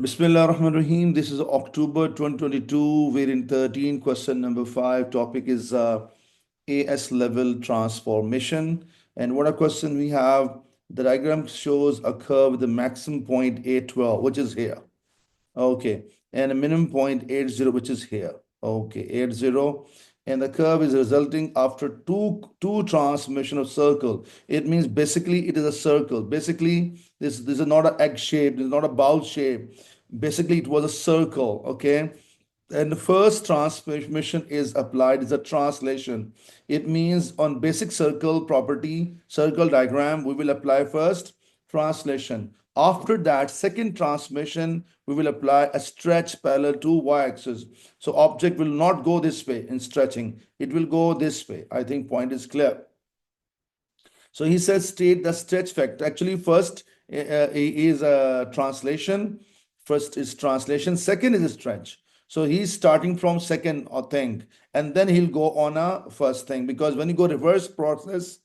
Bismillah ar-Rahman ar-Rahim. This is October 2022. We're in 13, question number 5. Topic is AS level transformation. And what a question we have. The diagram shows a curve with the maximum point 812, which is here. Okay. And a minimum point 80, which is here. Okay. 80. And the curve is resulting after two transformation of circle. It means basically it is a circle. Basically, this is not an egg shape, this is not a bowl shape. Basically, it was a circle. Okay. And the first transformation is applied is a translation. It means on basic circle property, circle diagram, we will apply first translation. After that, second transformation, we will apply a stretch parallel to y-axis. So object will not go this way in stretching. It will go this way. I think point is clear. So he says state the stretch factor. Actually, first is a translation. First is translation. Second is a stretch. So he's starting from second thing, and then he'll go on a first thing, because when you go reverse process.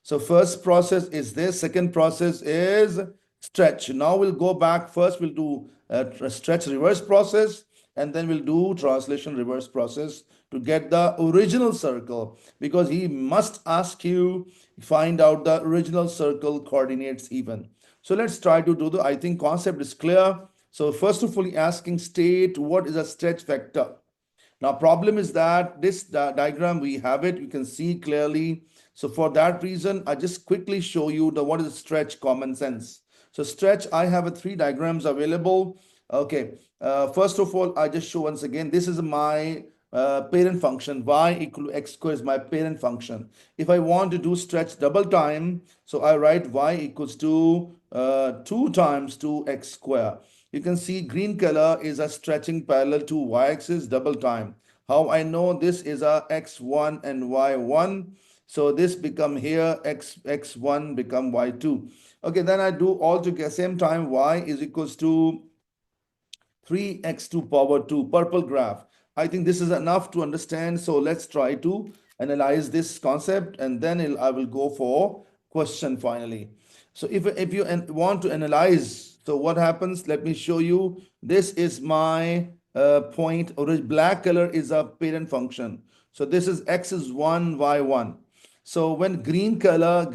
So first process is this. Second process is stretch. Now we'll go back. First we'll do stretch reverse process, and then we'll do translation reverse process to get the original circle, because he must ask you find out the original circle coordinates even. So let's try to do the, I think concept is clear. So first of all, asking state what is a stretch vector. Now problem is that this diagram, we have it, you can see clearly. So for that reason, I just quickly show you the what is stretch common sense. So stretch, I have a 3 diagrams available. Okay, first of all, I just show once again, this is my parent function. Y equal to x square is my parent function. If I want to do stretch double time, so I write y equals to 2 times 2x square. You can see green color is a stretching parallel to y-axis double time. How I know this is a x1 and y1. So this become here x1 become y2. Okay, then I do all together same time. Y is equals to 3x to power 2, purple graph. I think this is enough to understand. So let's try to analyze this concept, and then I will go for question finally. So if you want to analyze, so what happens? Let me show you. This is my point. Black color is a parent function. So this is x is 1, y1. So when green color,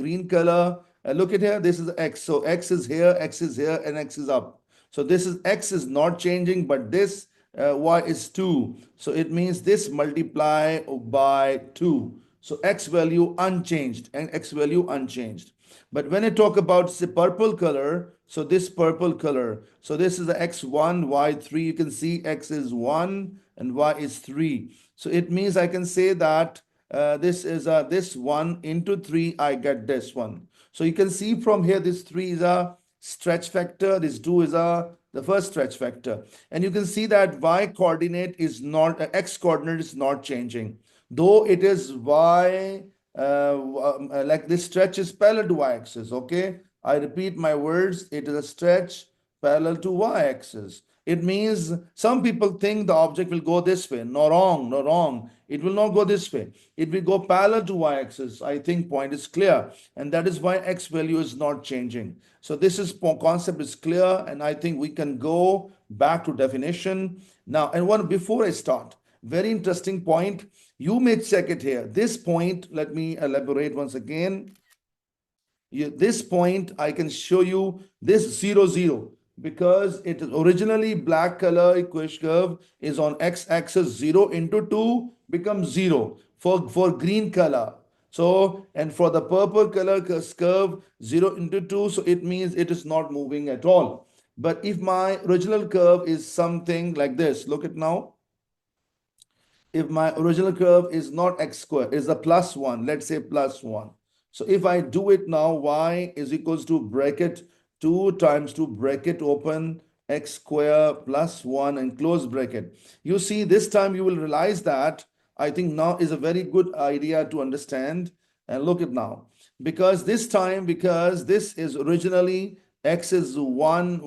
look at here, this is x. So x is here, and x is up. So this is x is not changing, but this y is 2. So it means this multiply by 2. So x value unchanged and x value unchanged. But when I talk about the purple color, so this purple color, so this is the x1, y3. You can see x is 1 and y is 3. So it means I can say that this is this 1 into 3, I get this one. So you can see from here, this 3 is a stretch factor, this 2 is the first stretch factor, and you can see that y coordinate is not x coordinate is not changing, though it is y like this stretch is parallel to y-axis. Okay, I repeat my words, it is a stretch parallel to y-axis. It means some people think the object will go this way. No, wrong, no, wrong. It will not go this way. It will go parallel to y-axis. I think point is clear. And that is why x value is not changing. So this is concept is clear. And I think we can go back to definition. Now, and one before I start, very interesting point. You may check it here. This point, let me elaborate once again. This point, I can show you this 0, 0, because it is originally black color equation curve is on x-axis. 0 into 2 becomes 0 for green color. So, and for the purple color curve, 0 into 2, so it means it is not moving at all. But if my original curve is something like this, look at now. If my original curve is not x square, is a plus 1, let's say plus 1. So if I do it now, y is equals to bracket 2 times 2 bracket open x square plus 1 and close bracket. You see, this time you will realize that I think now is a very good idea to understand. And look at now, because this time, because this is originally x is 1,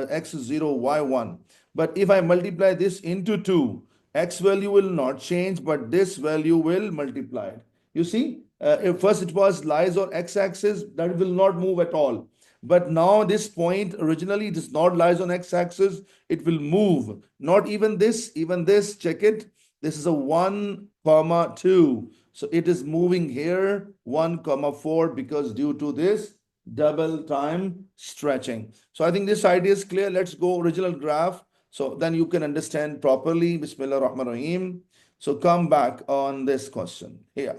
x is 0, y1. But if I multiply this into 2, x value will not change, but this value will multiply. You see, if first it was lies on x-axis, that will not move at all. But now this point originally does not lies on x-axis. It will move. Not even this, even this. Check it. This is a 1 comma 2. So it is moving here 1 comma 4 because due to this double time stretching. So I think this idea is clear. Let's go original graph. So then you can understand properly. Bismillah ar-Rahman ar-Rahim. So come back on this question here.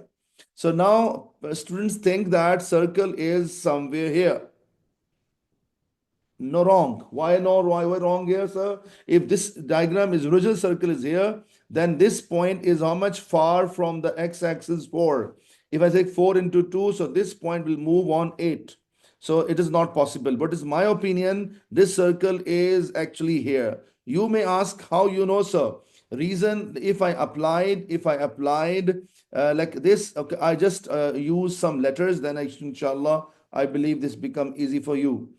So now students think that circle is somewhere here. No, wrong. Why no? Why wrong here, sir? If this diagram is original circle is here, then this point is how much far from the x-axis 4. If I say 4 into 2, so this point will move on 8. So it is not possible. But it's my opinion, this circle is actually here. You may ask how you know, sir. Reason, if I applied like this, okay, I just use some letters, then inshallah, I believe this become easy for you.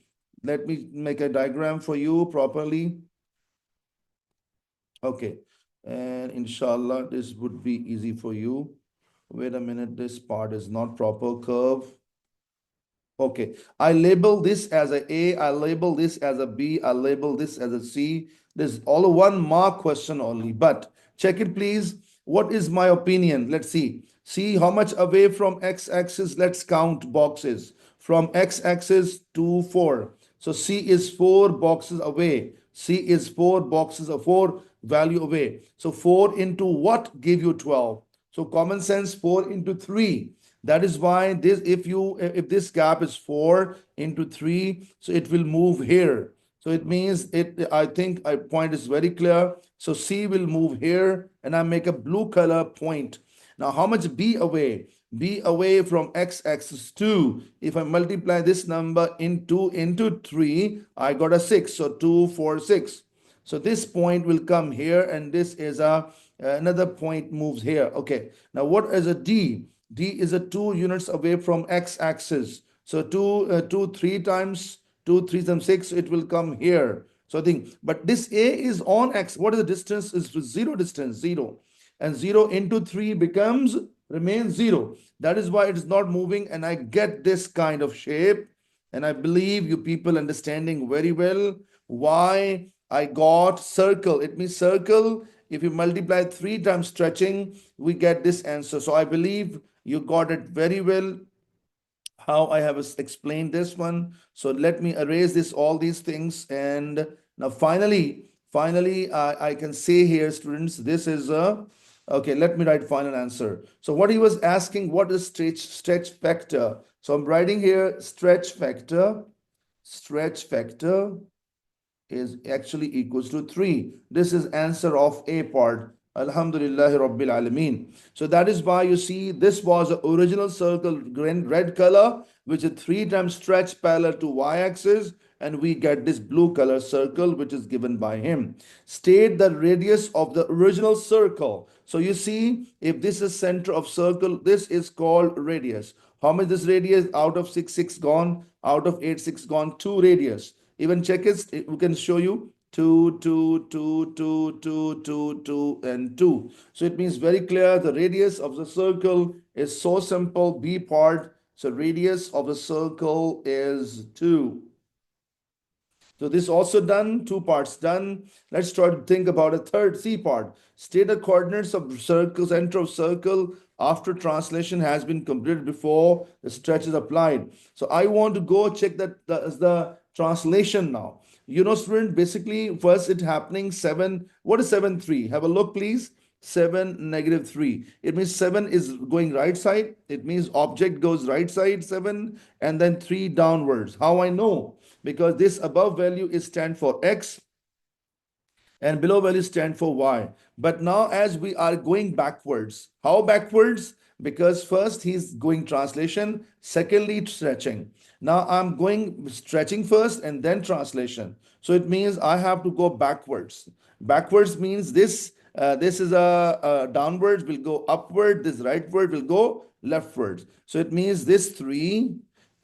Let me make a diagram for you properly. Okay, and inshallah this would be easy for you. Wait a minute, this part is not proper curve. Okay, I label this as a, I label this as a B, I label this as a C. This is all a one mark question only, but check it please. What is my opinion? Let's see. See how much away from x-axis. Let's count boxes. From x-axis to 4. So C is 4 boxes away. C is 4 boxes of 4 value away. So 4 into what give you 12? So common sense, 4 into 3. That is why this, if this gap is 4 into 3, so it will move here. So it means it, I think a point is very clear. So C will move here and I make a blue color point. Now how much B away? B away from x-axis 2. If I multiply this number into 3, I got a 6. So 2, 4, 6. So this point will come here and this is another point moves here. Okay. Now what is a D? D is a 2 units away from x-axis. So 3 times 2, 3 times 6, it will come here. So I think, but this A is on X. What is the distance? Is 0 distance, 0. And 0 into 3 becomes, remains 0. That is why it is not moving and I get this kind of shape. And I believe you people understanding very well why I got circle. It means circle. If you multiply 3 times stretching, we get this answer. So I believe you got it very well how I have explained this one. So let me erase this, all these things. And now finally, I can say here, students, this is a, okay, let me write final answer. So what he was asking, what is stretch factor? So I'm writing here stretch factor is actually equals to 3. This is answer of A part. Alhamdulillah Rabbil Alameen. So that is why you see this was the original circle green red color, which is 3 times stretch parallel to y-axis, and we get this blue color circle which is given by him. State the radius of the original circle. So you see, if this is center of circle, this is called radius. How much this radius? Out of 6, 6 gone. Out of 8, 6 gone. 2 radius. Even check it, we can show you 2, 2, 2, 2, 2, 2, 2, and 2. So it means very clear the radius of the circle is so simple, B part. So radius of the circle is 2. So this also done, 2 parts done. Let's try to think about a third C part. State the coordinates of circle, center of circle after translation has been completed before the stretch is applied. So I want to go check that the translation now. You know, student, basically first it happening 7. What is 7, 3? Have a look, please. 7, negative 3. It means 7 is going right side. It means object goes right side 7 and then 3 downwards. How I know? Because this above value is stand for X and below value stand for Y. But now as we are going backwards, how backwards? Because first he's going translation, secondly stretching. Now I'm going stretching first and then translation. So it means I have to go backwards. Backwards means this is a downwards will go upward, this rightward will go leftward. So it means this 3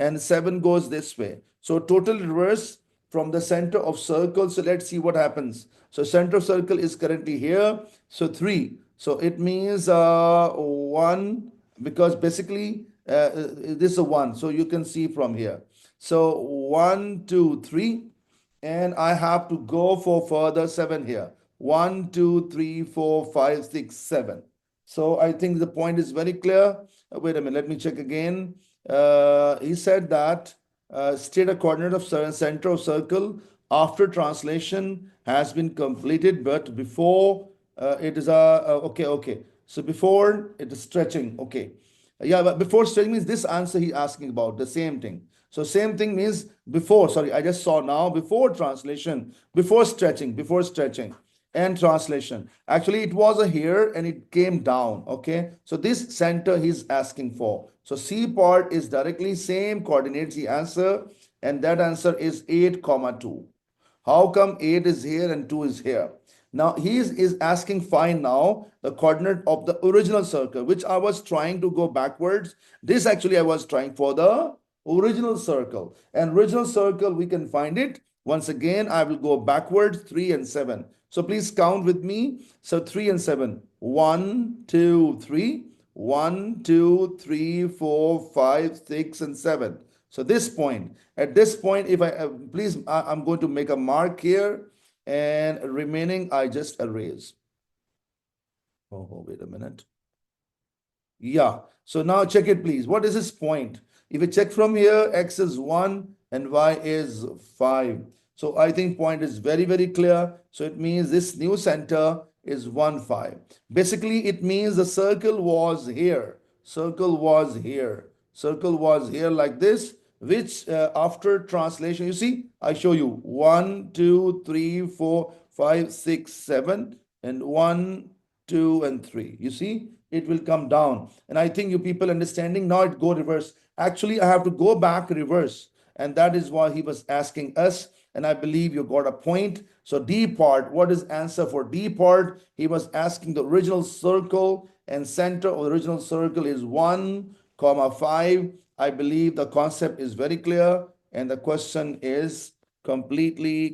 and 7 goes this way. So total reverse from the center of circle. So let's see what happens. So center of circle is currently here. So 3. So it means 1 because basically this is a 1. So you can see from here. So 1, 2, 3, and I have to go for further 7 here. 1, 2, 3, 4, 5, 6, 7. So I think the point is very clear. Wait a minute, let me check again. He said that state a coordinate of center of circle after translation has been completed, but before it is okay. So before it is stretching, okay. Yeah, but before stretching means this answer he's asking about the same thing. So same thing means before, sorry, I just saw now before translation, before stretching and translation. Actually, it was a here and it came down. Okay. So this center he's asking for. So C part is directly same coordinates he answer, and that answer is 8, comma 2. How come 8 is here and 2 is here? Now he is asking find now the coordinate of the original circle, which I was trying to go backwards. This actually I was trying for the original circle. And original circle, we can find it. Once again, I will go backwards, 3 and 7. So please count with me. So 3 and 7. 1, 2, 3. 1, 2, 3, 4, 5, 6, and 7. So this point, at this point, if I please, I'm going to make a mark here, and remaining I just erase. Oh, wait a minute. Yeah. So now check it, please. What is this point? If you check from here, x is 1 and y is 5. So I think point is very, very clear. So it means this new center is 1, 5. Basically, it means the circle was here. Circle was here. Circle was here like this, which after translation, you see, I show you 1, 2, 3, 4, 5, 6, 7, and 1, 2, and 3. You see, it will come down. And I think you people understanding now it go reverse. Actually, I have to go back reverse. And that is why he was asking us. And I believe you got a point. So D part, what is answer for D part? He was asking the original circle, and center of the original circle is 1, comma 5. I believe the concept is very clear and the question is completely